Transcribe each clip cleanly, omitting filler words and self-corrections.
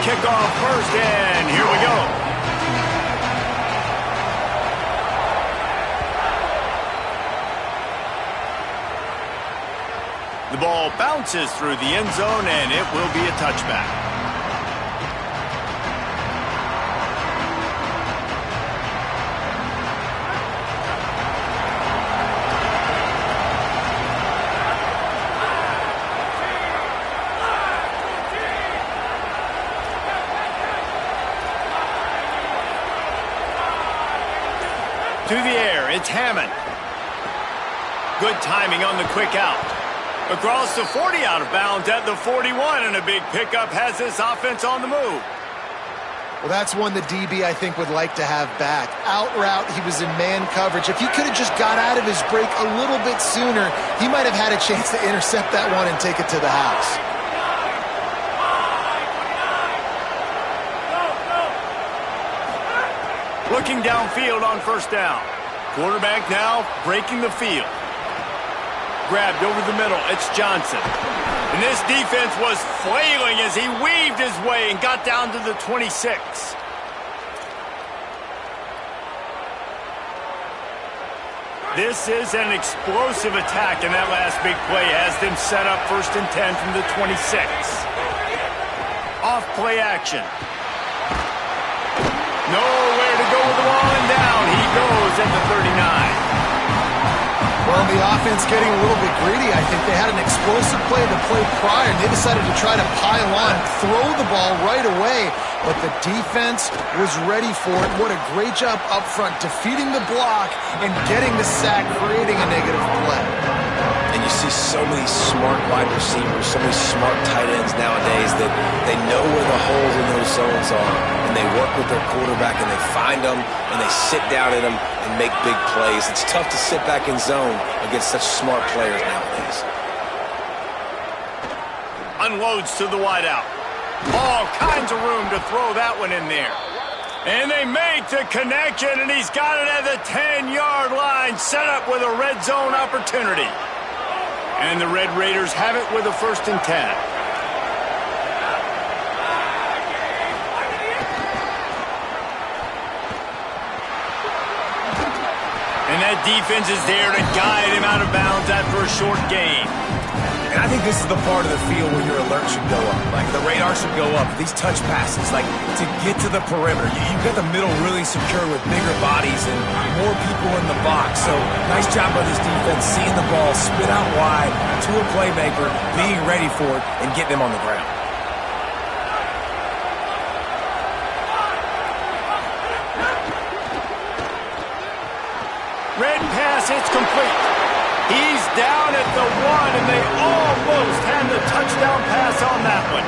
kick off first, and here we go. The ball bounces through the end zone, and it will be a touchback. To the air, it's Hammond. Good timing on the quick out. Across the 40, out of bounds at the 41, and a big pickup has this offense on the move. Well, that's one the DB, I think, would like to have back. Out route, he was in man coverage. If he could have just got out of his break a little bit sooner, he might have had a chance to intercept that one and take it to the house. Looking downfield on first down. Quarterback now breaking the field. Grabbed over the middle. It's Johnson. And this defense was flailing as he weaved his way and got down to the 26. This is an explosive attack, and that last big play has them set up 1st and 10 from the 26. Off play action. Nowhere to go with the ball, and down he goes at the 39. Well, the offense getting a little bit greedy. I think they had an explosive play the play prior, and they decided to try to pile on, throw the ball right away. But the defense was ready for it. What a great job up front, defeating the block and getting the sack, creating a negative play. And you see so many smart wide receivers, so many smart tight ends nowadays that they know where the holes in those zones are, and they work with their quarterback, and they find them, and they sit down in them and make big plays. It's tough to sit back in zone against such smart players nowadays. Unloads to the wideout. All kinds of room to throw that one in there. And they make the connection, and he's got it at the 10-yard line, set up with a red zone opportunity. And the Red Raiders have it with a 1st and 10. And that defense is there to guide him out of bounds after a short gain. And I think this is the part of the field where your alert should go up. Like, the radar should go up. These touch passes, like, to get to the perimeter. You've got the middle really secure with bigger bodies and more people in the box. So, nice job by this defense, seeing the ball spit out wide to a playmaker, being ready for it, and getting him on the ground. Red pass, it's complete. He's down at the 1, and they almost had the touchdown pass on that one.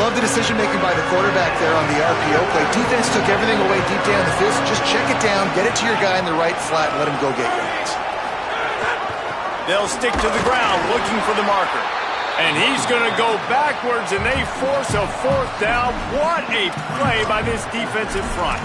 Love the decision-making by the quarterback there on the RPO play. Defense took everything away deep down the field, so just check it down, get it to your guy in the right flat, and let him go get yards. They'll stick to the ground looking for the marker. And he's going to go backwards, and they force a 4th down. What a play by this defensive front.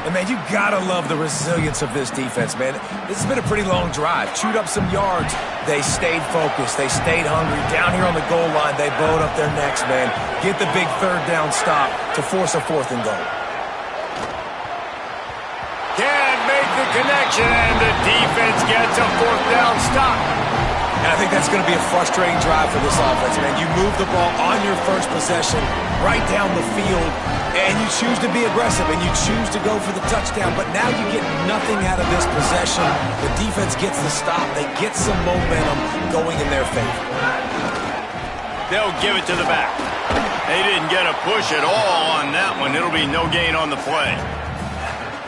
And, man, you got to love the resilience of this defense, man. This has been a pretty long drive. Chewed up some yards. They stayed focused. They stayed hungry. Down here on the goal line, they bowed up their necks, man. Get the big 3rd down stop to force a 4th and goal. Can't make the connection, and the defense gets a 4th down stop. And I think that's going to be a frustrating drive for this offense, man. You move the ball on your first possession right down the field, and you choose to be aggressive, and you choose to go for the touchdown, but now you get nothing out of this possession. The defense gets the stop. They get some momentum going in their favor. They'll give it to the back. They didn't get a push at all on that one. It'll be no gain on the play.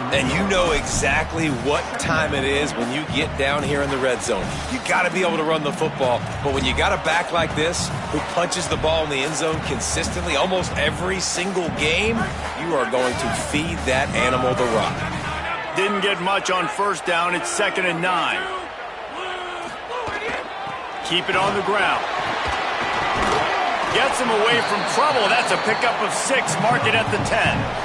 And you know exactly what time it is when you get down here in the red zone. You got to be able to run the football, but when you got a back like this who punches the ball in the end zone consistently almost every single game, you are going to feed that animal the rock. Didn't get much on 1st down. It's 2nd and 9. Keep it on the ground. Gets him away from trouble. That's a pickup of 6. Mark it at the 10.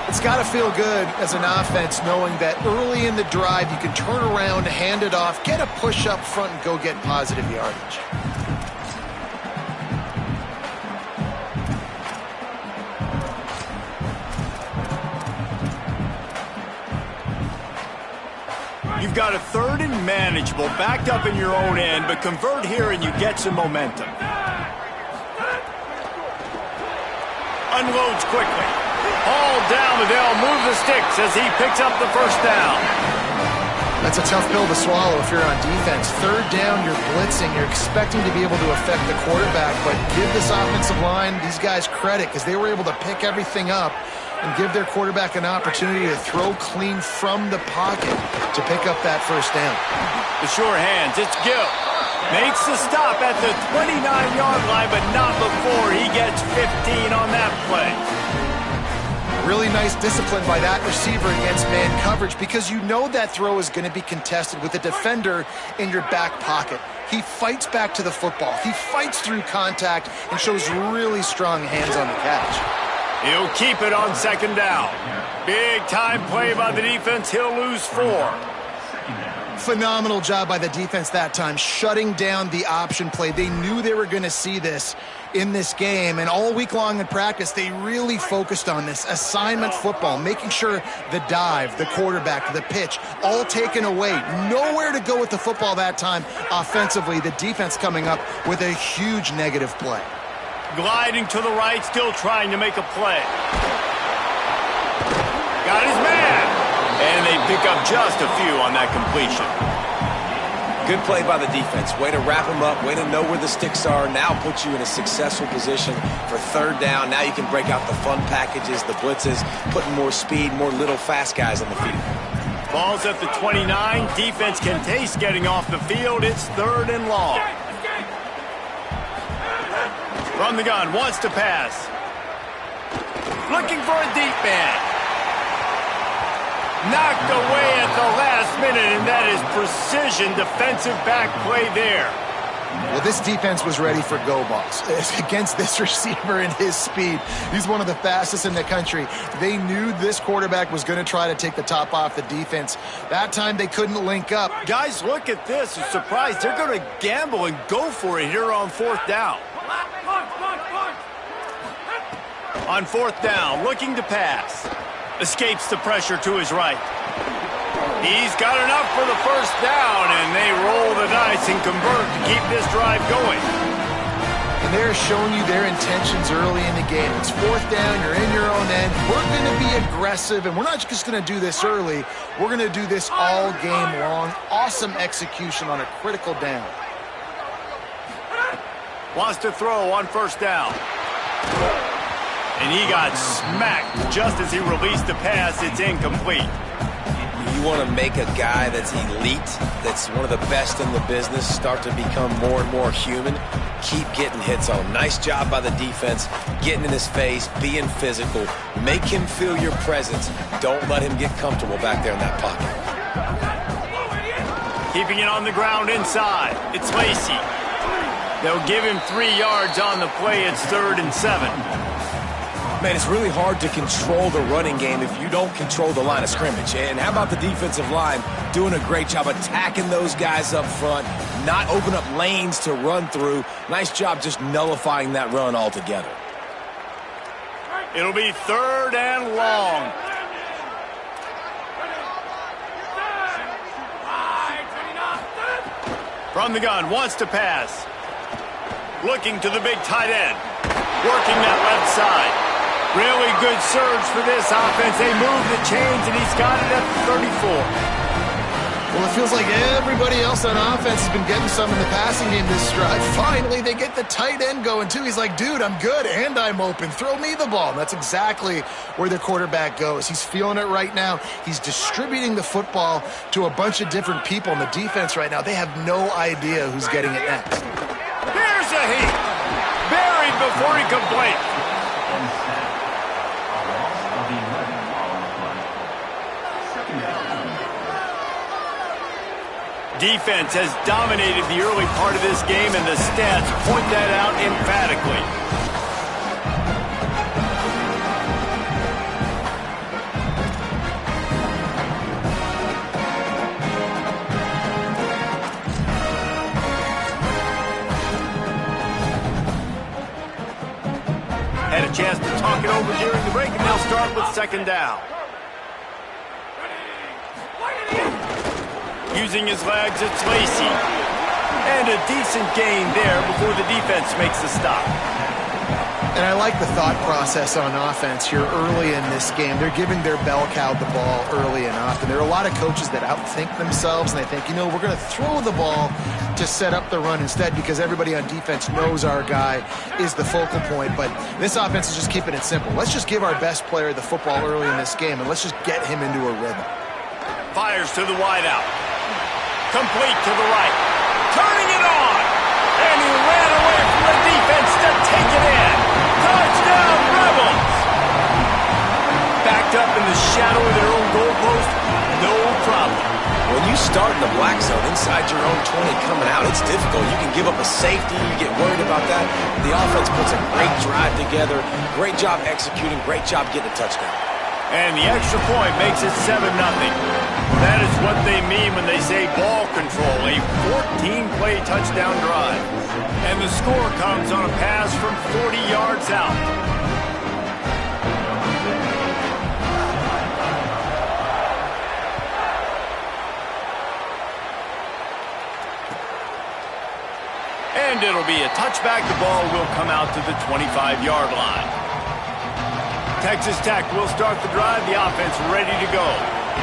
It's got to feel good as an offense knowing that early in the drive you can turn around, hand it off, get a push up front, and go get positive yardage. You've got a third and manageable, backed up in your own end, but convert here and you get some momentum. Unloads quickly. All down, but they'll move the sticks as he picks up the first down. That's a tough pill to swallow if you're on defense. Third down, you're blitzing. You're expecting to be able to affect the quarterback, but give this offensive line, these guys, credit because they were able to pick everything up and give their quarterback an opportunity to throw clean from the pocket to pick up that first down. The sure hands, it's Gill. Makes the stop at the 29-yard line, but not before he gets 15 on that play. Really nice discipline by that receiver against man coverage because you know that throw is going to be contested with a defender in your back pocket. He fights back to the football. He fights through contact and shows really strong hands on the catch. He'll keep it on second down. Big time play by the defense. He'll lose 4. Phenomenal job by the defense that time, shutting down the option play. They knew they were going to see this in this game, and all week long in practice, they really focused on this assignment football, making sure the dive, the quarterback, the pitch, all taken away. Nowhere to go with the football that time offensively. The defense coming up with a huge negative play. Gliding to the right, still trying to make a play. Got his man. And they pick up just a few on that completion. Good play by the defense. Way to wrap them up. Way to know where the sticks are. Now put you in a successful position for third down. Now you can break out the fun packages, the blitzes, putting more speed, more little fast guys on the field. Ball's at the 29. Defense can taste getting off the field. It's third and long. From the gun, wants to pass. Looking for a deep man. Knocked away at the last minute, and that is precision defensive back play there. Well, this defense was ready for go balls against this receiver and his speed. He's one of the fastest in the country. They knew this quarterback was going to try to take the top off the defense. That time they couldn't link up. Guys, look at this. I'm surprised. They're going to gamble and go for it here on fourth down. On fourth down, looking to pass. Escapes the pressure to his right. He's got enough for the first down, and they roll the dice and convert to keep this drive going. And they're showing you their intentions early in the game. It's fourth down, you're in your own end. We're going to be aggressive, and we're not just going to do this early. We're going to do this all game long. Awesome execution on a critical down. Wants to throw on first down. And he got smacked just as he released the pass. It's incomplete. You want to make a guy that's elite, that's one of the best in the business, start to become more and more human. Keep getting hits on him. Nice job by the defense, getting in his face, being physical. Make him feel your presence. Don't let him get comfortable back there in that pocket. Keeping it on the ground inside. It's Lacey. They'll give him 3 yards on the play. It's 3rd and 7. Man, it's really hard to control the running game if you don't control the line of scrimmage. And how about the defensive line doing a great job attacking those guys up front, not open up lanes to run through. Nice job just nullifying that run altogether. It'll be 3rd and long. From the gun, wants to pass. Looking to the big tight end. Working that left side. Really good surge for this offense. They move the chains, and he's got it at the 34. Well, it feels like everybody else on offense has been getting some in the passing game this drive. Finally, they get the tight end going, too. He's like, dude, I'm good, and I'm open. Throw me the ball. And that's exactly where their quarterback goes. He's feeling it right now. He's distributing the football to a bunch of different people. In the defense right now, they have no idea who's getting it next. Here's a heat. Buried before he could blink. Defense has dominated the early part of this game, and the stats point that out emphatically. Had a chance to talk it over during the break, and they'll start with 2nd down. Using his legs, it's Lacey. And a decent gain there before the defense makes the stop. And I like the thought process on offense here early in this game. They're giving their bell cow the ball early and often. There are a lot of coaches that outthink themselves, and they think, you know, we're going to throw the ball to set up the run instead because everybody on defense knows our guy is the focal point. But this offense is just keeping it simple. Let's just give our best player the football early in this game, and let's just get him into a rhythm. Fires to the wideout. Complete to the right. Turning it on. And he ran away from the defense to take it in. Touchdown, Rebels! Backed up in the shadow of their own goalpost, no problem. When you start in the black zone inside your own 20 coming out, it's difficult. You can give up a safety, you get worried about that. The offense puts a great drive together, great job executing, great job getting a touchdown. And the extra point makes it 7-0. That is what they mean when they say ball control, a 14-play touchdown drive. And the score comes on a pass from 40 yards out. And it'll be a touchback. The ball will come out to the 25-yard line. Texas Tech will start the drive. The offense ready to go.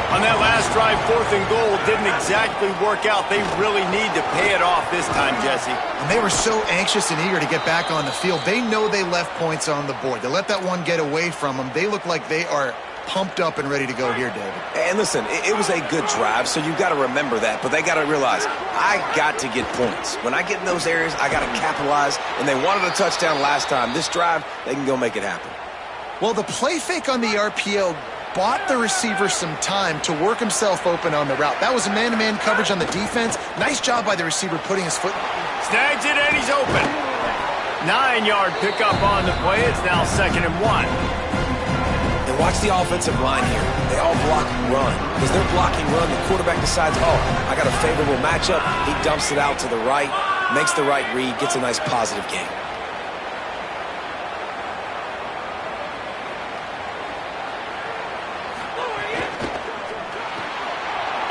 On that last drive, 4th and goal didn't exactly work out. They really need to pay it off this time, Jesse. And they were so anxious and eager to get back on the field. They know they left points on the board. They let that one get away from them. They look like they are pumped up and ready to go here, David. And listen, it was a good drive, so you've got to remember that. But they got to realize, I got to get points. When I get in those areas, I got to capitalize. And they wanted a touchdown last time. This drive, they can go make it happen. Well, the play fake on the RPO bought the receiver some time to work himself open on the route. That was a man-to-man coverage on the defense. Nice job by the receiver putting his foot. Snags it and he's open. 9-yard pickup on the play. It's now 2nd and 1. And watch the offensive line here. They all block run. Because they're blocking run, the quarterback decides, oh, I got a favorable matchup. He dumps it out to the right, makes the right read, gets a nice positive gain.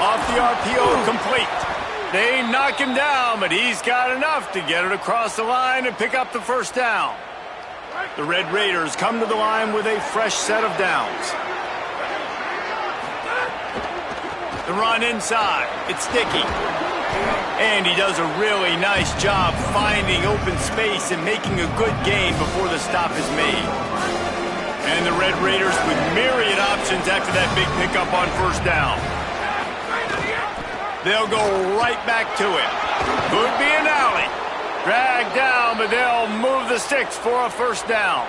Off the RPO, complete. They knock him down, but he's got enough to get it across the line and pick up the first down. The Red Raiders come to the line with a fresh set of downs. The run inside. It's Dickey. And he does a really nice job finding open space and making a good gain before the stop is made. And the Red Raiders with myriad options after that big pickup on first down. They'll go right back to it. Could be an alley. Dragged down, but they'll move the sticks for a first down.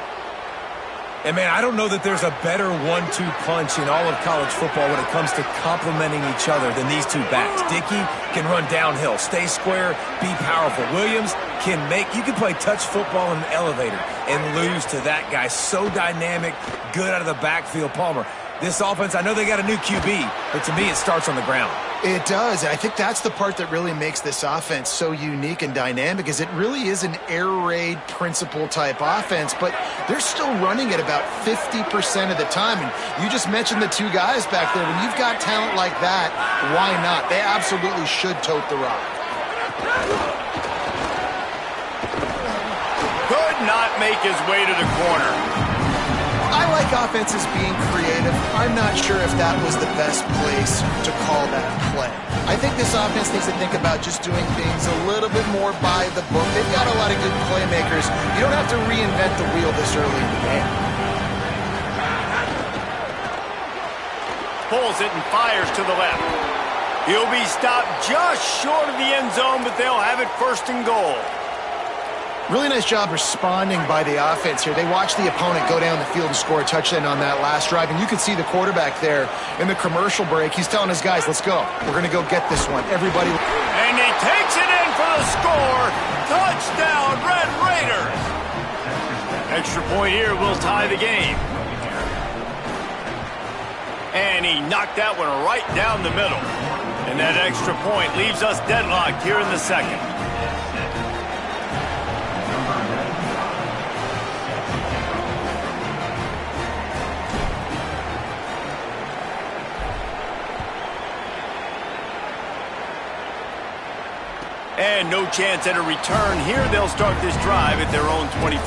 And, man, I don't know that there's a better 1-2 punch in all of college football when it comes to complementing each other than these two backs. Dickey can run downhill, stay square, be powerful. Williams can you can play touch football in an elevator and lose to that guy. So dynamic, good out of the backfield. Palmer, this offense, I know they got a new QB, but to me it starts on the ground. It does. I think that's the part that really makes this offense so unique and dynamic is it really is an air raid principle type offense, but they're still running it about 50% of the time. And you just mentioned the two guys back there. When you've got talent like that, why not? They absolutely should tote the rock. Could not make his way to the corner. I like offenses being creative. I'm not sure if that was the best place to call that play. I think this offense needs to think about just doing things a little bit more by the book. They've got a lot of good playmakers. You don't have to reinvent the wheel this early in the game. Pulls it and fires to the left. He'll be stopped just short of the end zone, but they'll have it 1st and goal. Really nice job responding by the offense here. They watched the opponent go down the field and score a touchdown on that last drive, and you can see the quarterback there in the commercial break. He's telling his guys, let's go. We're going to go get this one. Everybody. And he takes it in for the score. Touchdown, Red Raiders. Extra point here will tie the game. And he knocked that one right down the middle. And that extra point leaves us deadlocked here in the second. And no chance at a return here. They'll start this drive at their own 25.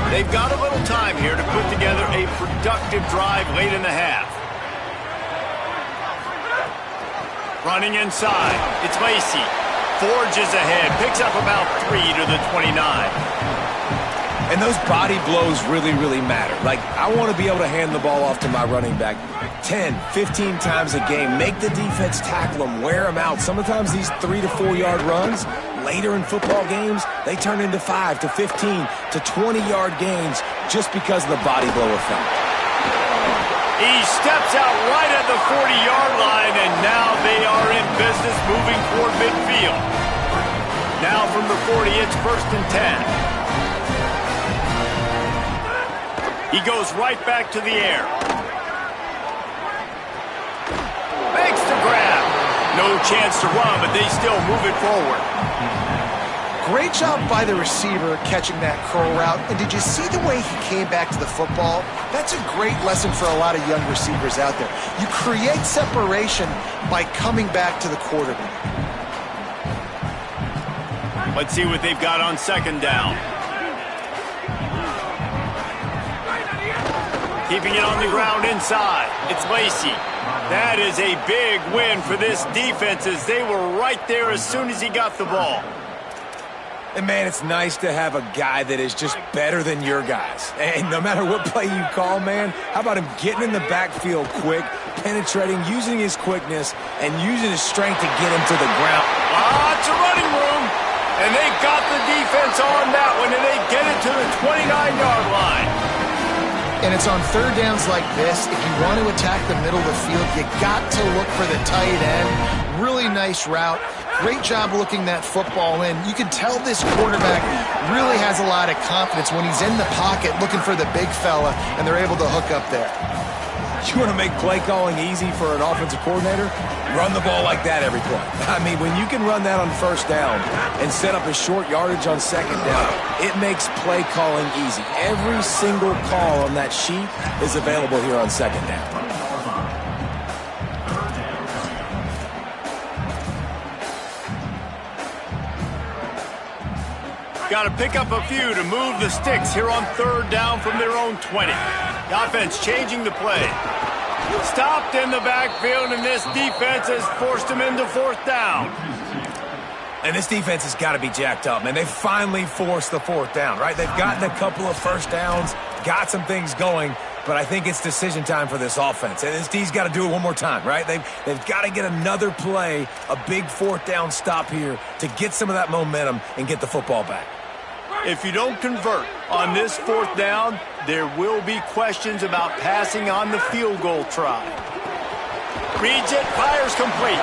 They've got a little time here to put together a productive drive late in the half. Running inside, it's Lacey. Forges ahead, picks up about 3 to the 29. And those body blows really, really matter. Like, I want to be able to hand the ball off to my running back 10, 15 times a game. Make the defense tackle them, wear them out. Sometimes these 3 to 4 yard runs, later in football games, they turn into 5 to 15 to 20-yard gains just because of the body blow effect. He steps out right at the 40-yard line, and now they are in business moving toward midfield. Now from the 40, it's 1st and 10. He goes right back to the air. Makes the grab. No chance to run, but they still move it forward. Great job by the receiver catching that curl route. And did you see the way he came back to the football? That's a great lesson for a lot of young receivers out there. You create separation by coming back to the quarterback. Let's see what they've got on 2nd down. Keeping it on the ground inside. It's Lacey. That is a big win for this defense as they were right there as soon as he got the ball. And, man, it's nice to have a guy that is just better than your guys. And no matter what play you call, man, how about him getting in the backfield quick, penetrating, using his quickness, and using his strength to get him to the ground. Lots of running room. And they got the defense on that one, and they get it to the 29-yard line. And it's on 3rd downs like this. If you want to attack the middle of the field, you got to look for the tight end. Really nice route. Great job looking that football in. You can tell this quarterback really has a lot of confidence when he's in the pocket looking for the big fella, and they're able to hook up there. You want to make play calling easy for an offensive coordinator? Run the ball like that every play. I mean, when you can run that on 1st down and set up a short yardage on 2nd down, it makes play calling easy. Every single call on that sheet is available here on 2nd down. Got to pick up a few to move the sticks here on 3rd down from their own 20. The offense changing the play. Stopped in the backfield, and this defense has forced him into 4th down. And this defense has got to be jacked up, man. They finally forced the 4th down, right? They've gotten a couple of 1st downs, got some things going, but I think it's decision time for this offense. And this D's got to do it one more time, right? They've got to get another play, a big 4th down stop here to get some of that momentum and get the football back. If you don't convert on this 4th down, there will be questions about passing on the field goal try. Reads it, fires complete.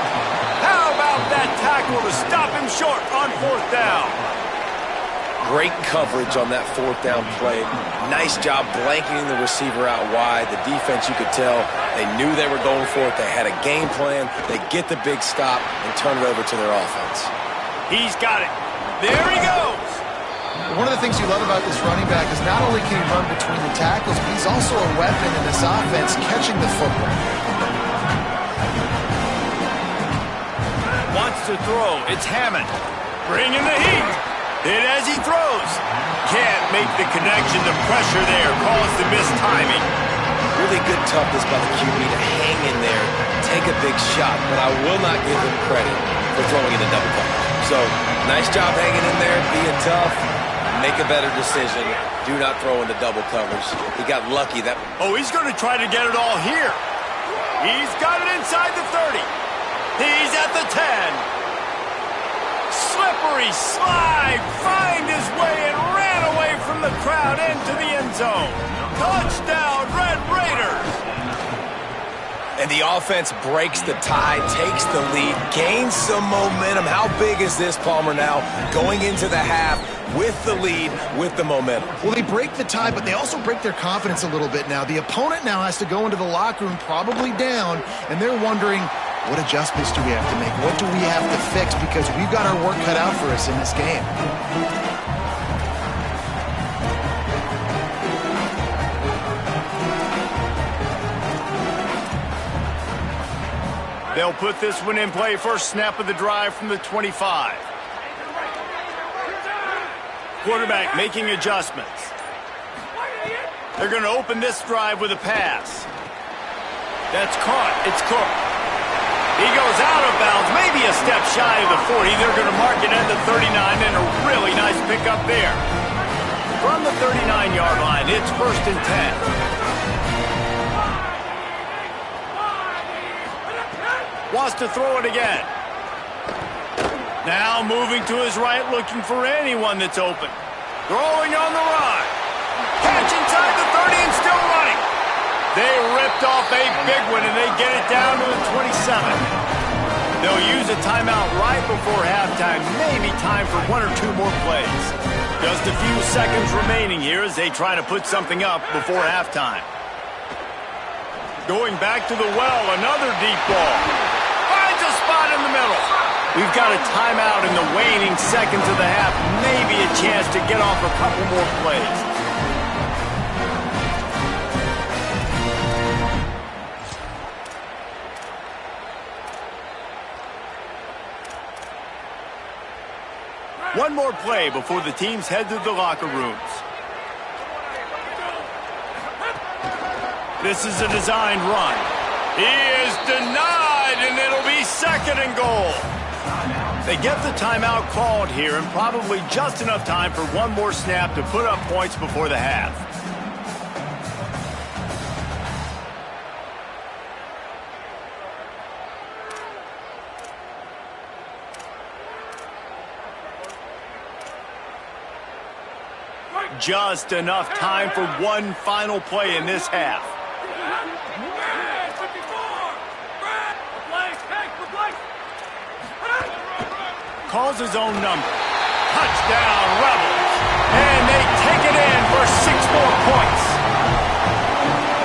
How about that tackle to stop him short on 4th down? Great coverage on that 4th down play. Nice job blanketing the receiver out wide. The defense, you could tell, they knew they were going for it. They had a game plan. They get the big stop and turn it over to their offense. He's got it. There he goes. One of the things you love about this running back is not only can he run between the tackles, but he's also a weapon in this offense catching the football. Wants to throw. It's Hammond. Bringing the heat. Hit as he throws. Can't make the connection. The pressure there caused the missed timing. Really good toughness by the QB to hang in there, take a big shot, but I will not give him credit for throwing in a double coverage. So, nice job hanging in there, being tough. Make a better decision. Do not throw into double coverage. He got lucky. Oh, he's going to try to get it all here. He's got it inside the 30. He's at the 10. Slippery slide. Find his way and ran away from the crowd into the end zone. Touchdown, Red Raiders. And the offense breaks the tie, takes the lead, gains some momentum. How big is this, Palmer, now going into the half with the lead, with the momentum? Well, they break the tie, but they also break their confidence a little bit now. The opponent now has to go into the locker room probably down, and they're wondering, what adjustments do we have to make? What do we have to fix? Because we've got our work cut out for us in this game. They'll put this one in play. First snap of the drive from the 25. Quarterback making adjustments. They're going to open this drive with a pass. That's caught. It's Cook. He goes out of bounds, maybe a step shy of the 40. They're going to mark it at the 39, and a really nice pickup there. From the 39-yard line, it's 1st and 10. Wants to throw it again. Now moving to his right, looking for anyone that's open. Throwing on the run. Catch inside the 30 and still running. They ripped off a big one, and they get it down to the 27. They'll use a timeout right before halftime. Maybe time for 1 or 2 more plays. Just a few seconds remaining here as they try to put something up before halftime. Going back to the well, another deep ball. Finds a spot in the middle. We've got a timeout in the waning seconds of the half. Maybe a chance to get off a couple more plays. One more play before the teams head to the locker rooms. This is a designed run. He is denied, and it'll be 2nd and goal. They get the timeout called here, and probably just enough time for one more snap to put up points before the half. Just enough time for one final play in this half. Calls his own number. Touchdown, Rebels. And they take it in for 6 more points.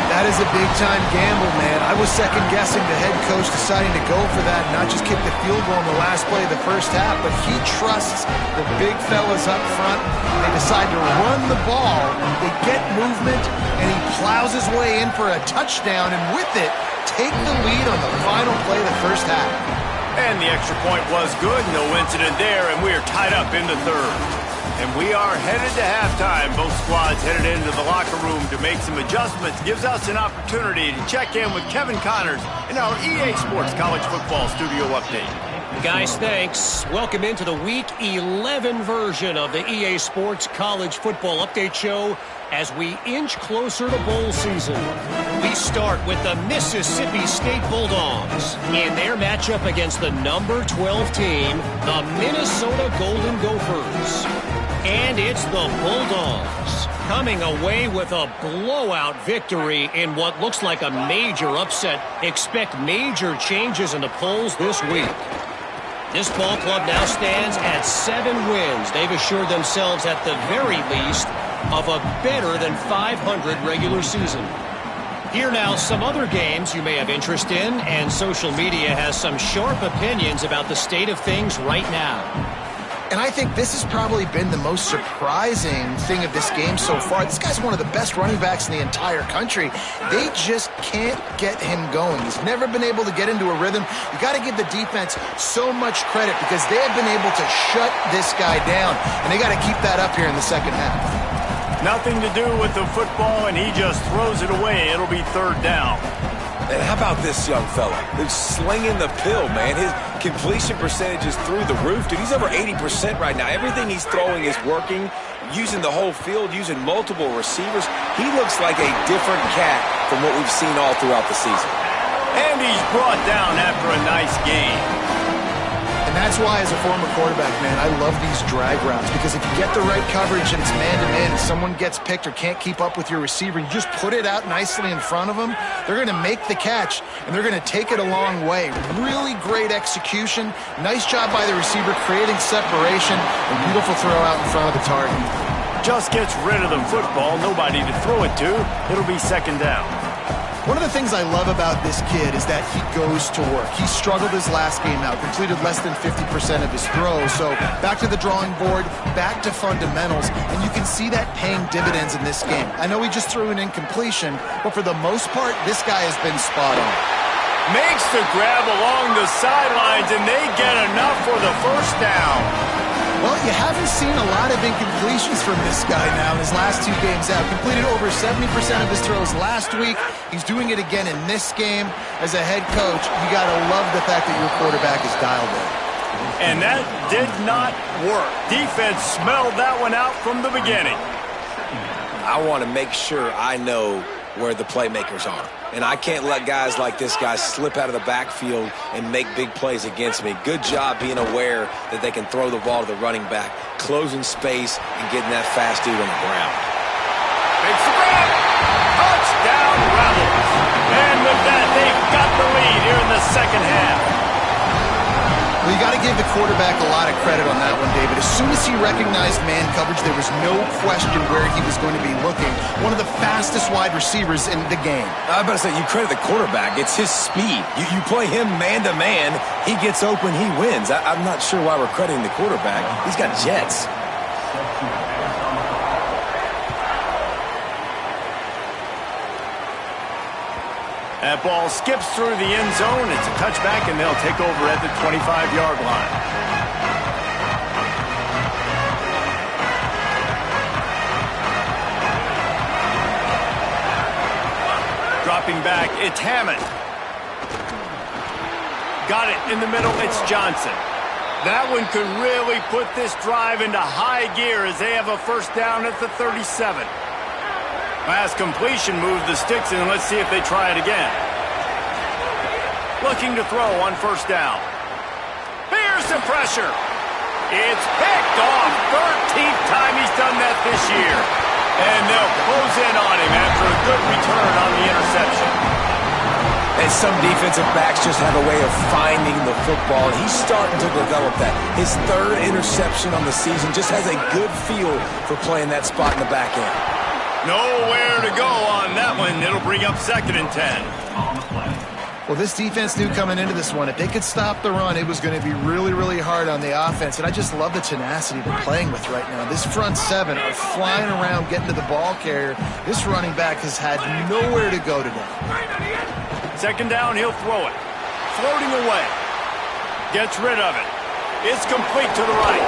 That is a big-time gamble, man. I was second-guessing the head coach deciding to go for that and not just kick the field goal in the last play of the first half, but he trusts the big fellas up front. They decide to run the ball. They get movement, and he plows his way in for a touchdown, and with it, take the lead on the final play of the first half. And the extra point was good. No incident there, and we are tied up in the 3rd. And we are headed to halftime. Both squads headed into the locker room to make some adjustments. Gives us an opportunity to check in with Kevin Connors in our EA Sports College Football Studio Update. Guys, thanks. Welcome into the Week 11 version of the EA Sports College Football Update Show as we inch closer to bowl season. We start with the Mississippi State Bulldogs in their matchup against the number 12 team, the Minnesota Golden Gophers. And it's the Bulldogs coming away with a blowout victory in what looks like a major upset. Expect major changes in the polls this week. This ball club now stands at 7 wins. They've assured themselves at the very least of a better than 500 regular season. Here now some other games you may have interest in, and social media has some sharp opinions about the state of things right now. And I think this has probably been the most surprising thing of this game so far. This guy's one of the best running backs in the entire country. They just can't get him going. He's never been able to get into a rhythm. You got to give the defense so much credit because they have been able to shut this guy down, and they got to keep that up here in the second half. Nothing to do with the football, and he just throws it away. It'll be 3rd down. And how about this young fella? He's slinging the pill, man. His completion percentage is through the roof. Dude, he's over 80% right now. Everything he's throwing is working, using the whole field, using multiple receivers. He looks like a different cat from what we've seen all throughout the season. And he's brought down after a nice game. And that's why, as a former quarterback, man, I love these drag routes because if you get the right coverage and it's man-to-man and someone gets picked or can't keep up with your receiver, you just put it out nicely in front of them, they're going to make the catch, and they're going to take it a long way. Really great execution. Nice job by the receiver creating separation, and beautiful throw out in front of the target. Just gets rid of the football. Nobody to throw it to. It'll be 2nd down. One of the things I love about this kid is that he goes to work. He struggled his last game out, completed less than 50% of his throws. So back to the drawing board, back to fundamentals, and you can see that paying dividends in this game. I know he just threw an incompletion, but for the most part, this guy has been spot on. Makes the grab along the sidelines, and they get enough for the first down. Well, you haven't seen a lot of incompletions from this guy now in his last 2 games out. Completed over 70% of his throws last week. He's doing it again in this game. As a head coach, you got to love the fact that your quarterback is dialed in. And that did not work. Defense smelled that one out from the beginning. I want to make sure I know where the playmakers are. And I can't let guys like this guy slip out of the backfield and make big plays against me. Good job being aware that they can throw the ball to the running back, closing space, and getting that fast dude on the ground. Makes the grab. Touchdown, Rebels. And with that, they've got the lead here in the second half. Well, you got to give the quarterback a lot of credit on that one, David. As soon as he recognized man coverage, there was no question where he was going to be looking. One of the fastest wide receivers in the game. I was about to say, you credit the quarterback. It's his speed. You play him man-to-man, he gets open, he wins. I'm not sure why we're crediting the quarterback. He's got jets. That ball skips through the end zone. It's a touchback, and they'll take over at the 25-yard line. Dropping back, it's Hammond. Got it in the middle, it's Johnson. That one could really put this drive into high gear as they have a first down at the 37. Last completion moved the sticks in. Let's see if they try it again. Looking to throw on first down. Here's the pressure. It's picked off. 13th time he's done that this year. And they'll close in on him after a good return on the interception. And some defensive backs just have a way of finding the football, and he's starting to develop that. His 3rd interception on the season, just has a good feel for playing that spot in the back end. Nowhere to go on that one. It'll bring up 2nd and 10. Well, this defense knew coming into this one, if they could stop the run, it was going to be really, really hard on the offense. And I just love the tenacity they're playing with right now. This front 7 are flying around, getting to the ball carrier. This running back has had nowhere to go today. 2nd down, he'll throw it. Floating away. Gets rid of it. It's complete to the right.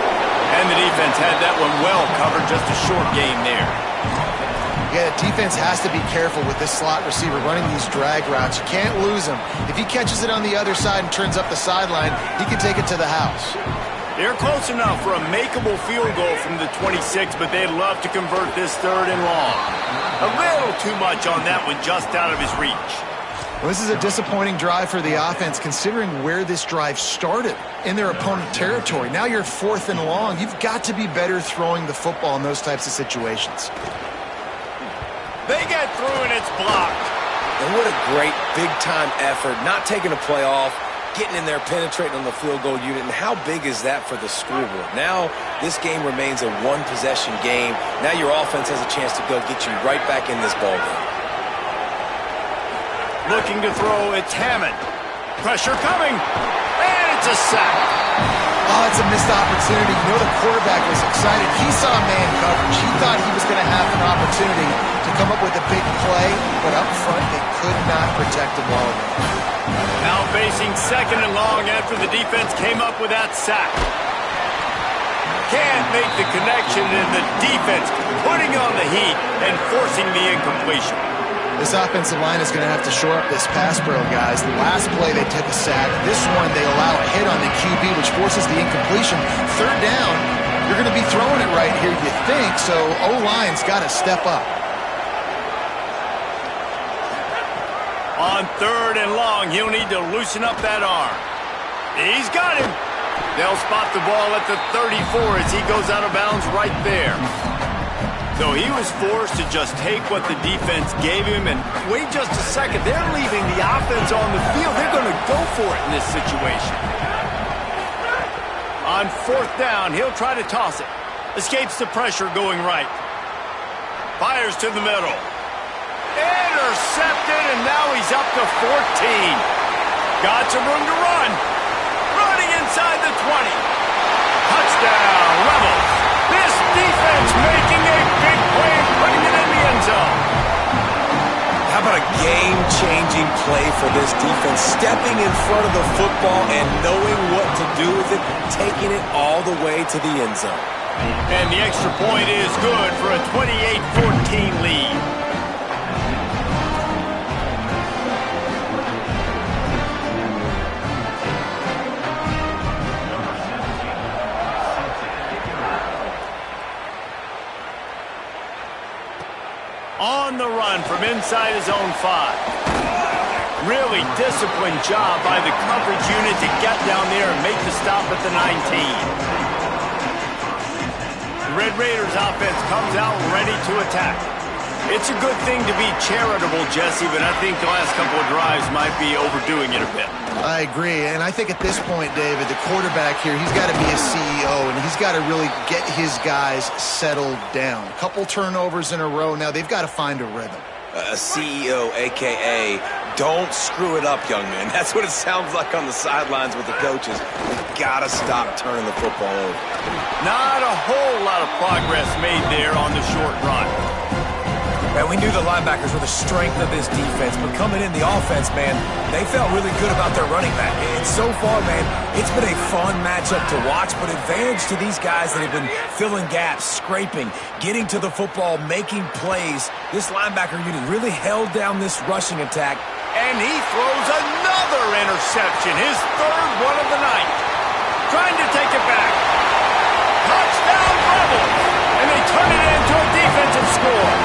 And the defense had that one well covered. Just a short game there. Yeah, defense has to be careful with this slot receiver running these drag routes. You can't lose him. If he catches it on the other side and turns up the sideline, he can take it to the house. They're close enough for a makeable field goal from the 26, but they'd love to convert this 3rd and long. A little too much on that one, just out of his reach. Well, this is a disappointing drive for the offense, considering where this drive started in their opponent territory. Now you're 4th and long. You've got to be better throwing the football in those types of situations. They get through, and it's blocked. And what a great big-time effort, not taking a play off, getting in there, penetrating on the field goal unit. And how big is that for the scoreboard? Now this game remains a one-possession game. Now your offense has a chance to go get you right back in this ball game. Looking to throw, it's Hammond. Pressure coming, and it's a sack. Oh, it's a missed opportunity. You know the quarterback was excited. He saw man coverage. He thought he was going to have an opportunity to come up with a big play, but up front they could not protect him well enough. Now facing 2nd and long after the defense came up with that sack. Can't make the connection, and the defense putting on the heat and forcing the incompletion. This offensive line is going to have to shore up this pass pro, guys. The last play they took a sack. This one they allow a hit on the QB, which forces the incompletion. 3rd down, you're going to be throwing it right here, you think, so O-line's got to step up. On 3rd and long, he'll need to loosen up that arm. He's got him. They'll spot the ball at the 34 as he goes out of bounds right there. So he was forced to just take what the defense gave him, and wait just a second. They're leaving the offense on the field. They're going to go for it in this situation. On 4th down, he'll try to toss it. Escapes the pressure going right. Fires to the middle. Intercepted, and now he's up to 14. Got some room to run. Running inside the 20. Touchdown, Rebels. This defense making a big play and putting it in the end zone. How about a game-changing play for this defense? Stepping in front of the football and knowing what to do with it, taking it all the way to the end zone. And the extra point is good for a 28-14 lead. On the run from inside his own 5. Really disciplined job by the coverage unit to get down there and make the stop at the 19. The Red Raiders offense comes out ready to attack. It's a good thing to be charitable, Jesse, but I think the last couple of drives might be overdoing it a bit. I agree, and I think at this point, David, the quarterback here, he's got to be a CEO, and he's got to really get his guys settled down. A couple turnovers in a row. Now they've got to find a rhythm. A CEO, a.k.a. don't screw it up, young man. That's what it sounds like on the sidelines with the coaches. We've got to stop turning the football over. Not a whole lot of progress made there on the short run. Man, we knew the linebackers were the strength of this defense, but coming in the offense, man, they felt really good about their running back. And so far, man, it's been a fun matchup to watch, but advantage to these guys that have been filling gaps, scraping, getting to the football, making plays. This linebacker unit really held down this rushing attack. And he throws another interception, his third one of the night. Trying to take it back. Touchdown Rebels! And they turn it into a defensive score.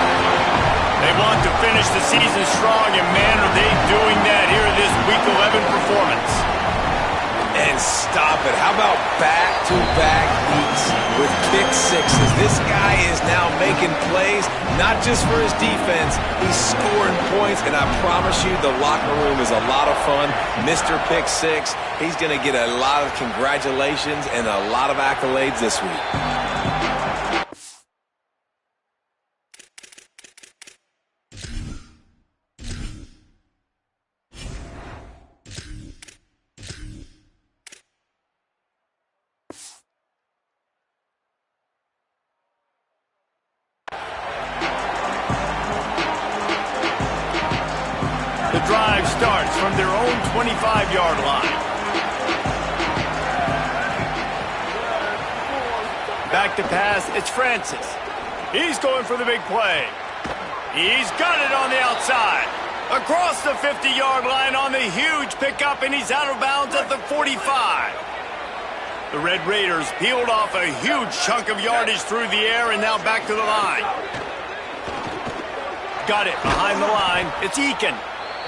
They want to finish the season strong, and man, are they doing that here in this Week 11 performance. And stop it. How about back-to-back weeks with pick sixes? This guy is now making plays, not just for his defense. He's scoring points, and I promise you the locker room is a lot of fun. Mr. Pick Six, he's going to get a lot of congratulations and a lot of accolades this week. The drive starts from their own 25-yard line. Back to pass, it's Francis. He's going for the big play. He's got it on the outside. Across the 50-yard line on the huge pickup, and he's out of bounds at the 45. The Red Raiders peeled off a huge chunk of yardage through the air and now back to the line. Got it behind the line. It's Eakin.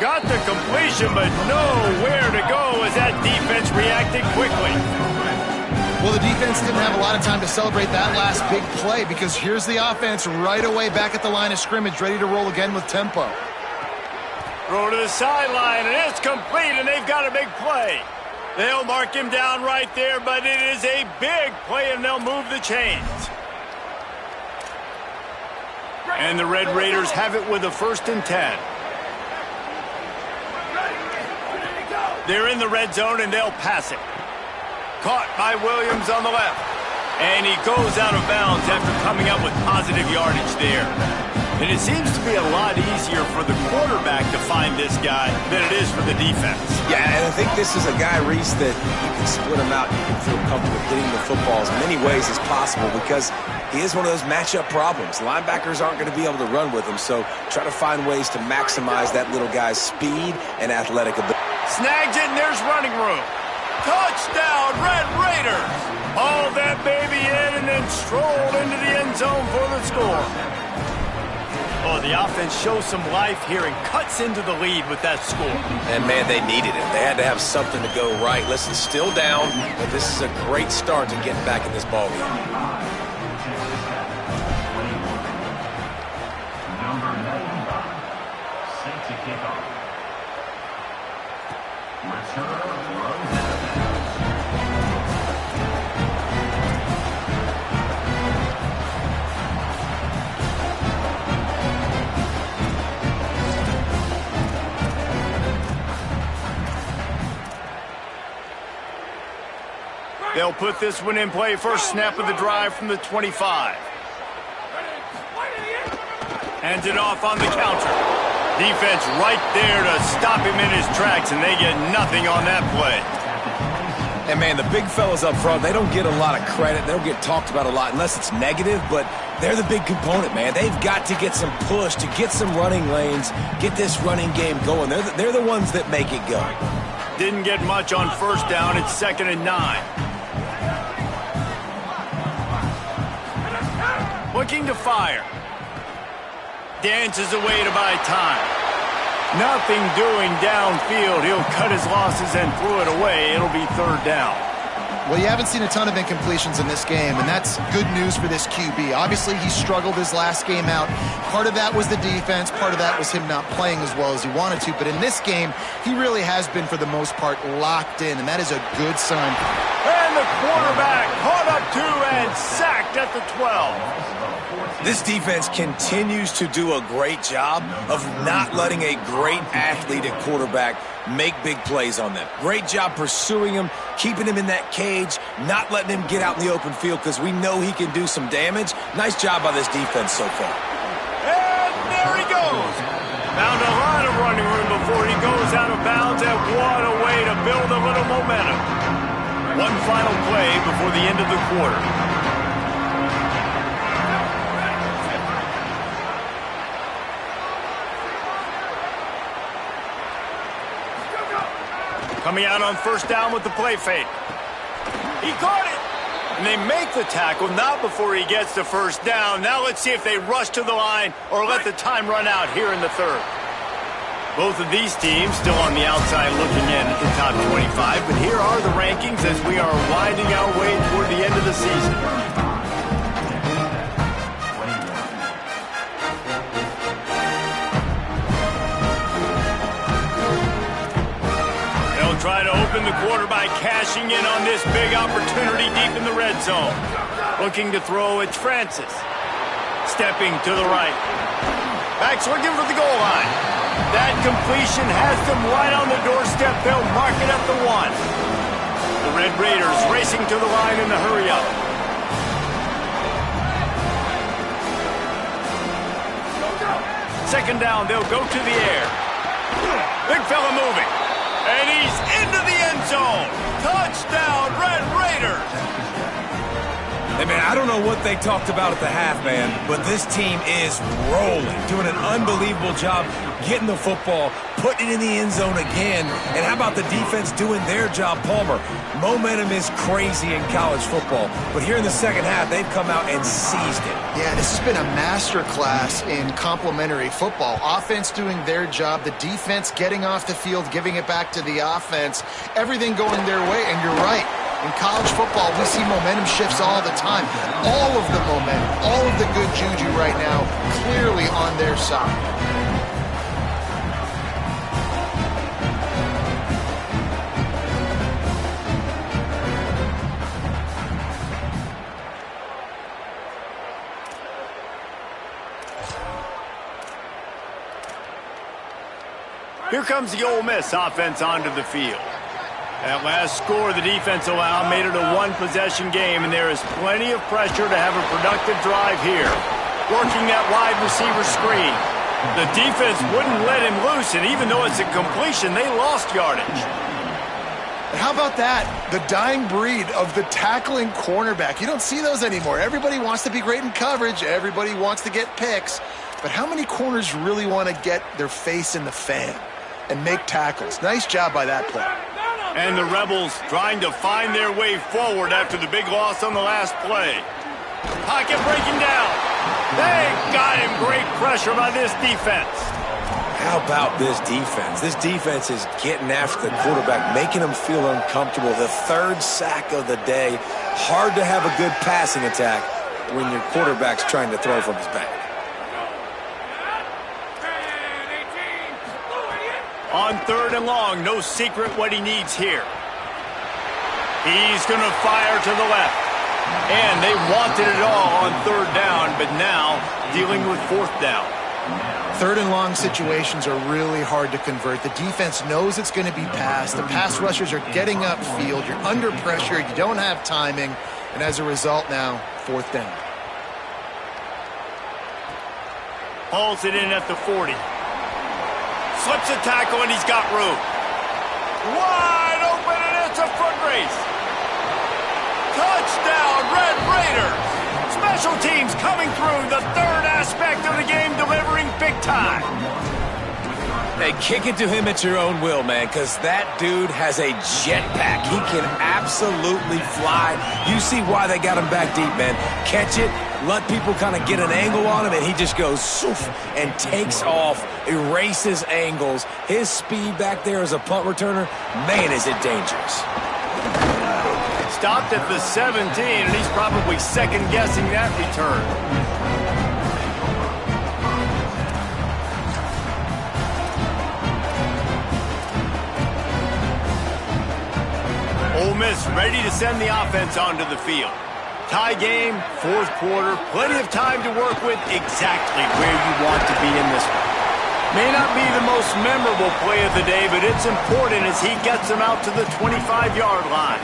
Got the completion, but nowhere to go as that defense reacted quickly. Well, the defense didn't have a lot of time to celebrate that last big play because here's the offense right away back at the line of scrimmage, ready to roll again with tempo. Throw to the sideline, and it's complete, and they've got a big play. They'll mark him down right there, but it is a big play, and they'll move the chains. And the Red Raiders have it with a 1st and 10. They're in the red zone, and they'll pass it. Caught by Williams on the left. And he goes out of bounds after coming up with positive yardage there. And it seems to be a lot easier for the quarterback to find this guy than it is for the defense. Yeah, and I think this is a guy, Reese, that you can split him out. You can feel comfortable getting the football as many ways as possible because he is one of those matchup problems. Linebackers aren't going to be able to run with him, so try to find ways to maximize that little guy's speed and athletic ability. Snags it, and there's running room. Touchdown, Red Raiders! Haul that baby in and then stroll into the end zone for the score. Oh, the offense shows some life here and cuts into the lead with that score. And, man, they needed it. They had to have something to go right. Listen, still down, but this is a great start to getting back in this ballgame. Number 95, set to kick off. Return Rose. They'll put this one in play. First snap of the drive from the 25. Hands it off on the counter. Defense right there to stop him in his tracks, and they get nothing on that play. And, man, the big fellas up front, they don't get a lot of credit. They don't get talked about a lot unless it's negative, but they're the big component, man. They've got to get some push, to get some running lanes, get this running game going. They're the ones that make it go. Didn't get much on first down. It's 2nd and 9. Looking to fire. Dances away to buy time. Nothing doing downfield. He'll cut his losses and throw it away. It'll be 3rd down. Well, you haven't seen a ton of incompletions in this game, and that's good news for this QB. Obviously, he struggled his last game out. Part of that was the defense. Part of that was him not playing as well as he wanted to. But in this game, he really has been, for the most part, locked in, and that is a good sign. And the quarterback caught up to and sacked at the 12. This defense continues to do a great job of not letting a great athlete at quarterback make big plays on them. Great job pursuing him, keeping him in that cage, not letting him get out in the open field because we know he can do some damage. Nice job by this defense so far. And there he goes. Found a lot of running room before he goes out of bounds, and what a way to build a little momentum. One final play before the end of the quarter. Coming out on first down with the play fake. He caught it. And they make the tackle, not before he gets the first down. Now let's see if they rush to the line or let the time run out here in the 3rd. Both of these teams still on the outside looking in at the top 25. But here are the rankings as we are winding our way toward the end of the season. Try to open the quarter by cashing in on this big opportunity deep in the red zone. Looking to throw, it's Francis. Stepping to the right. Backs looking for the goal line. That completion has them right on the doorstep. They'll mark it at the 1. The Red Raiders racing to the line in the hurry-up. Second down, they'll go to the air. Big fella moving. And he's into the end zone. Touchdown, Red Raiders. Hey, man, I don't know what they talked about at the half, man, but this team is rolling, doing an unbelievable job getting the football, putting it in the end zone again. And how about the defense doing their job, Palmer? Momentum is crazy in college football, but here in the second half, they've come out and seized it. Yeah, this has been a masterclass in complementary football. Offense doing their job, the defense getting off the field, giving it back to the offense, everything going their way, and you're right. In college football, we see momentum shifts all the time. All of the momentum, all of the good juju right now, clearly on their side. Here comes the Ole Miss offense onto the field. That last score the defense allowed made it a one-possession game, and there is plenty of pressure to have a productive drive here. Working that wide receiver screen. The defense wouldn't let him loose, and even though it's a completion, they lost yardage. How about that? The dying breed of the tackling cornerback. You don't see those anymore. Everybody wants to be great in coverage. Everybody wants to get picks. But how many corners really want to get their face in the fan and make tackles? Nice job by that play. And the Rebels trying to find their way forward after the big loss on the last play. Pocket breaking down. They got him. Great pressure by this defense. How about this defense? This defense is getting after the quarterback, making him feel uncomfortable. The 3rd sack of the day. Hard to have a good passing attack when your quarterback's trying to throw from his back. On 3rd and long, no secret what he needs here. He's going to fire to the left. And they wanted it all on 3rd down, but now dealing with 4th down. 3rd and long situations are really hard to convert. The defense knows it's going to be passed. The pass rushers are getting upfield. You're under pressure. You don't have timing. And as a result now, 4th down. Hauls it in at the 40. Slips a tackle, and he's got room. Wide open, and it's a foot race. Touchdown, Red Raiders. Special teams coming through, the third aspect of the game, delivering big time. Hey, kick it to him at your own will, man, because that dude has a jetpack. He can absolutely fly. You see why they got him back deep, man. Catch it, let people kind of get an angle on him, and he just goes soof and takes off, erases angles. His speed back there as a punt returner, man, is it dangerous. Stopped at the 17, and he's probably second-guessing that return. Ole Miss ready to send the offense onto the field. Tie game, fourth quarter, plenty of time to work with, exactly where you want to be in this one. May not be the most memorable play of the day, but it's important as he gets them out to the 25-yard line.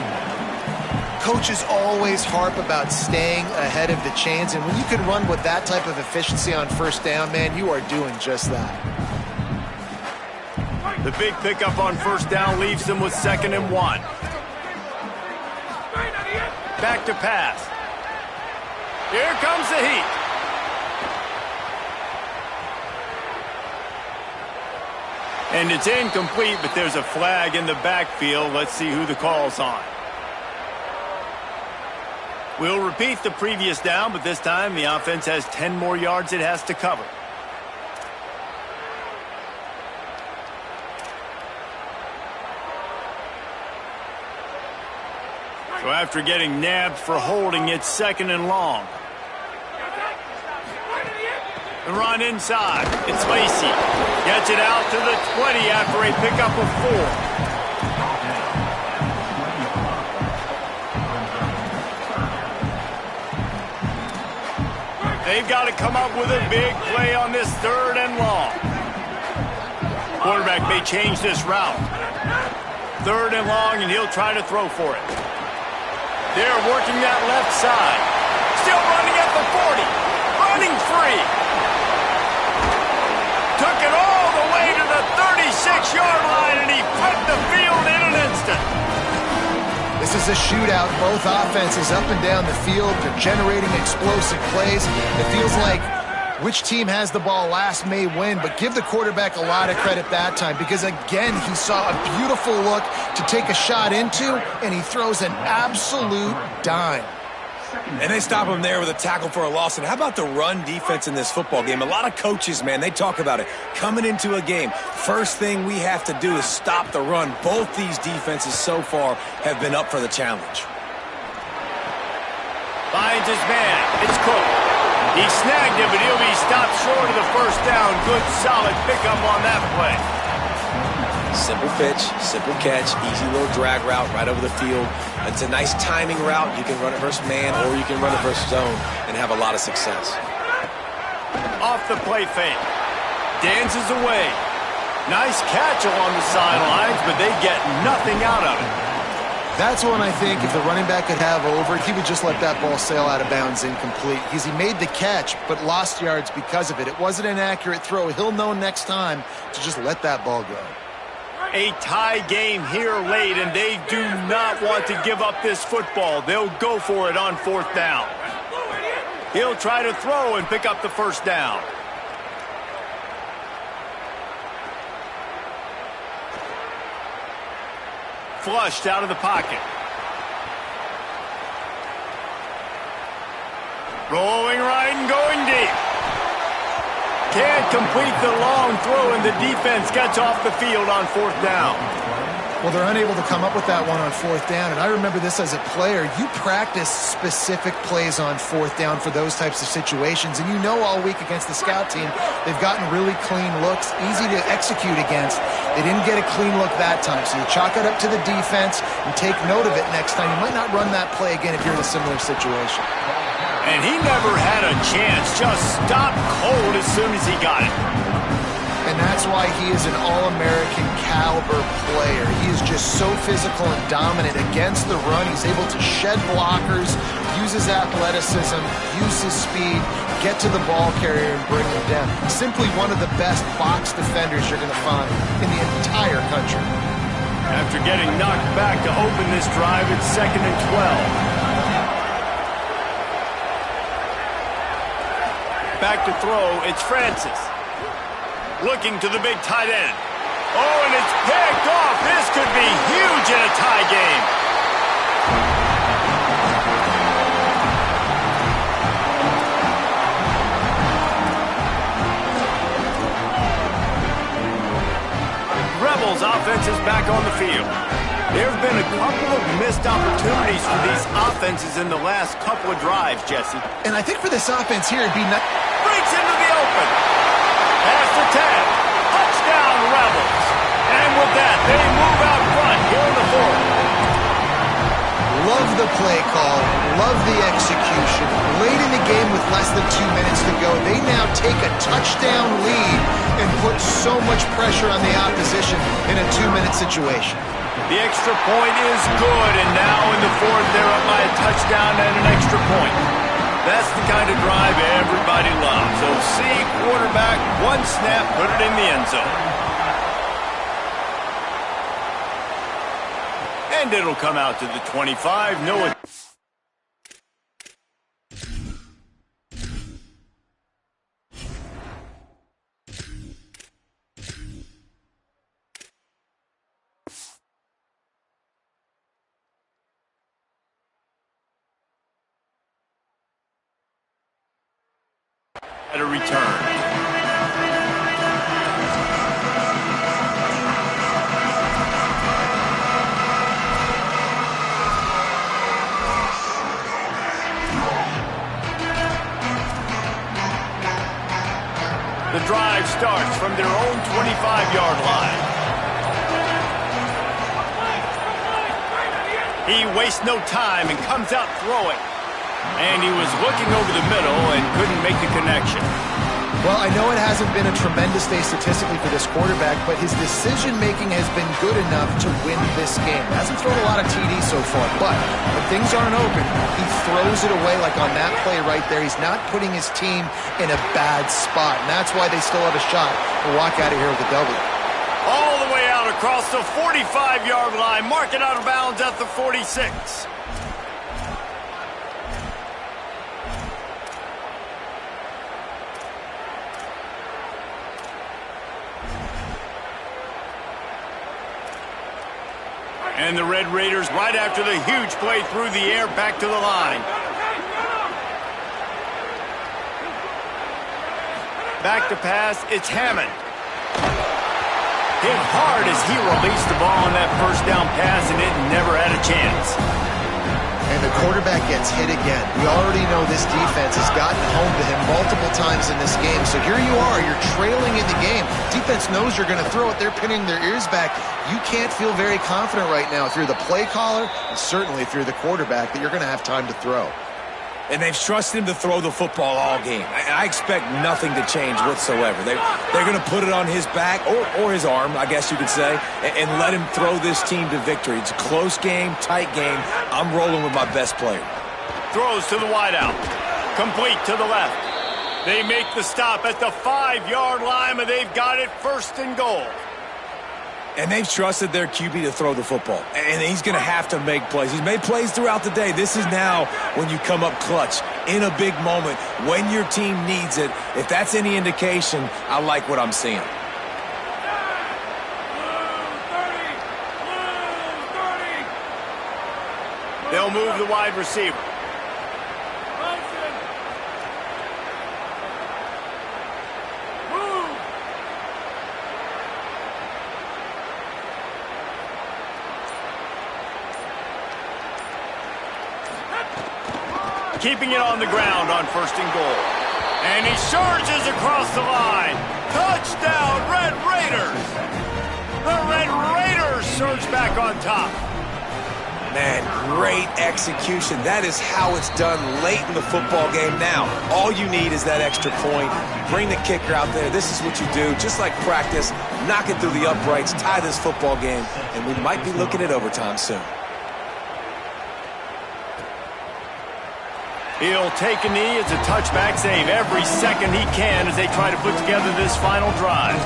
Coaches always harp about staying ahead of the chains, and when you can run with that type of efficiency on first down, man, you are doing just that. The big pickup on first down leaves them with 2nd and 1. Back to pass. Here comes the heat. And it's incomplete, but there's a flag in the backfield. Let's see who the call's on. We'll repeat the previous down, but this time the offense has 10 more yards it has to cover. So after getting nabbed for holding, it's 2nd and long. The run inside. It's Lacey. Gets it out to the 20 after a pickup of 4. They've got to come up with a big play on this 3rd and long. Quarterback may change this route. 3rd and long, and he'll try to throw for it. They're working that left side. Still running at the 40. Running free. Took it all the way to the 36-yard line, and he flipped the field in an instant. This is a shootout. Both offenses up and down the field. They're generating explosive plays. It feels like which team has the ball last may win, but give the quarterback a lot of credit that time because, again, he saw a beautiful look to take a shot into, and he throws an absolute dime. And they stop him there with a tackle for a loss. And how about the run defense in this football game? A lot of coaches, man, they talk about it. Coming into a game, first thing we have to do is stop the run. Both these defenses so far have been up for the challenge. Finds his man. It's Cook. He snagged him, but he'll be stopped short of the first down. Good, solid pickup on that play. Simple pitch, simple catch, easy little drag route right over the field. It's a nice timing route. You can run it versus man or you can run it versus zone and have a lot of success. Off the play fake. Dances away. Nice catch along the sidelines, but they get nothing out of it. That's one I think if the running back could have over it, he would just let that ball sail out of bounds incomplete because he made the catch but lost yards because of it. It wasn't an accurate throw. He'll know next time to just let that ball go. A tie game here late, and they do not want to give up this football. They'll go for it on 4th down. He'll try to throw and pick up the first down. Flushed out of the pocket. Rolling right and going deep. Can't complete the long throw, and the defense gets off the field on 4th down. Well, they're unable to come up with that one on 4th down, and I remember this as a player. You practice specific plays on 4th down for those types of situations, and you know all week against the scout team, they've gotten really clean looks, easy to execute against. They didn't get a clean look that time, so you chalk it up to the defense and take note of it next time. You might not run that play again if you're in a similar situation. And he never had a chance, just stopped cold as soon as he got it. And that's why he is an All-American caliber player. He is just so physical and dominant against the run. He's able to shed blockers, use his athleticism, use his speed, get to the ball carrier and bring him down. Simply one of the best box defenders you're going to find in the entire country. After getting knocked back to open this drive, it's 2nd and 12. Back to throw, it's Francis. Looking to the big tight end. Oh, and it's picked off. This could be huge in a tie game. Rebels offense is back on the field. There have been a couple of missed opportunities for these offenses in the last couple of drives, Jesse. And I think for this offense here, it'd be nice. Breaks into the open. Pass to 10. Touchdown, Rebels. And with that, they move out front here in the 4th. Love the play call. Love the execution. Late in the game with less than 2 minutes to go, they now take a touchdown lead and put so much pressure on the opposition in a 2-minute situation. The extra point is good, and now in the 4th, they're up by a touchdown and an extra point. That's the kind of drive everybody loves. So see quarterback, one snap, put it in the end zone. And it'll come out to the 25. No. At a return. The drive starts from their own 25-yard line. He wastes no time and comes out throwing. And he was looking over the middle and couldn't make the connection. Well, I know it hasn't been a tremendous day statistically for this quarterback, but his decision-making has been good enough to win this game. Hasn't thrown a lot of TDs so far, but when things aren't open, he throws it away like on that play right there. He's not putting his team in a bad spot, and that's why they still have a shot to walk out of here with a W. All the way out across the 45-yard line. Mark it out of bounds at the 46. And the Red Raiders right after the huge play through the air back to the line. Back to pass, it's Hammond. Hit hard as he released the ball on that first down pass, and it never had a chance. And the quarterback gets hit again. We already know this defense has gotten home to him multiple times in this game. So here you are, you're trailing in the game. Defense knows you're going to throw it. They're pinning their ears back. You can't feel very confident right now if you're the play caller, and certainly if you're the quarterback, that you're going to have time to throw. And they've trusted him to throw the football all game. I expect nothing to change whatsoever. They're going to put it on his back, or his arm, I guess you could say, and let him throw this team to victory. It's a close game, tight game. I'm rolling with my best player. Throws to the wideout. Complete to the left. They make the stop at the 5-yard line, but they've got it 1st and goal. And they've trusted their QB to throw the football. And he's going to have to make plays. He's made plays throughout the day. This is now when you come up clutch in a big moment when your team needs it. If that's any indication, I like what I'm seeing. They'll move the wide receiver. Keeping it on the ground on 1st and goal. And he surges across the line. Touchdown, Red Raiders! The Red Raiders surge back on top. Man, great execution. That is how it's done late in the football game. Now, all you need is that extra point. Bring the kicker out there. This is what you do. Just like practice, knock it through the uprights, tie this football game, and we might be looking at overtime soon. He'll take a knee as a touchback save every second he can as they try to put together this final drive.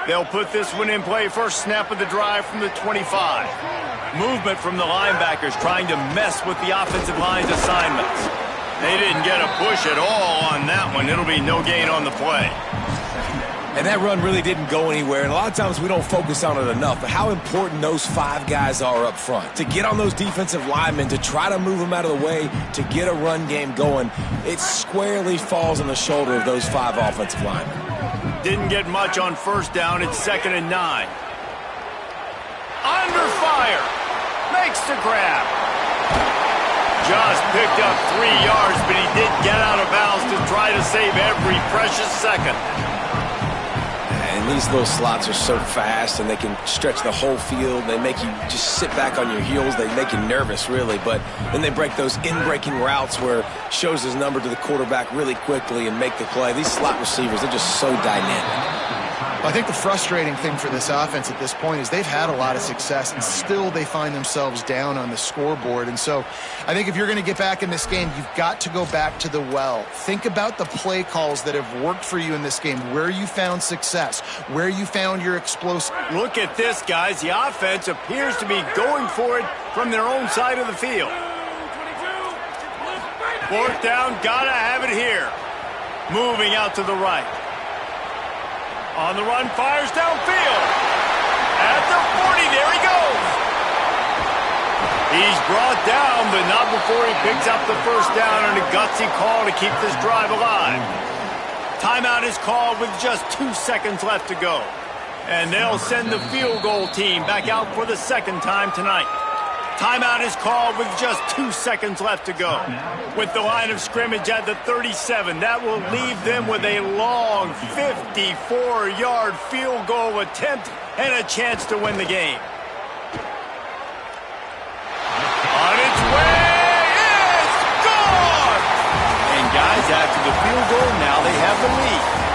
They'll put this one in play first snap of the drive from the 25. Movement from the linebackers trying to mess with the offensive line's assignments. They didn't get a push at all on that one. It'll be no gain on the play. And that run really didn't go anywhere. And a lot of times we don't focus on it enough. But how important those 5 guys are up front. To get on those defensive linemen, to try to move them out of the way, to get a run game going, it squarely falls on the shoulder of those 5 offensive linemen. Didn't get much on first down. It's 2nd and 9. Under fire. Makes the grab. Just picked up 3 yards, but he did get out of bounds to try to save every precious second. And these little slots are so fast, and they can stretch the whole field. They make you just sit back on your heels. They make you nervous, really. But then they break those in-breaking routes where shows his number to the quarterback really quickly and make the play. These slot receivers, they're just so dynamic. I think the frustrating thing for this offense at this point is they've had a lot of success, and still they find themselves down on the scoreboard. And so I think if you're going to get back in this game, you've got to go back to the well. Think about the play calls that have worked for you in this game, where you found success, where you found your explosive. Look at this, guys. The offense appears to be going for it from their own side of the field. 4th down, gotta have it here. Moving out to the right. On the run, fires downfield. At the 40, there he goes. He's brought down, but not before he picks up the first down on a gutsy call to keep this drive alive. Timeout is called with just 2 seconds left to go. And they'll send the field goal team back out for the 2nd time tonight. Timeout is called with just 2 seconds left to go. With the line of scrimmage at the 37, that will leave them with a long 54-yard field goal attempt and a chance to win the game. On its way, it's gone! And guys, after the field goal, now they have the lead.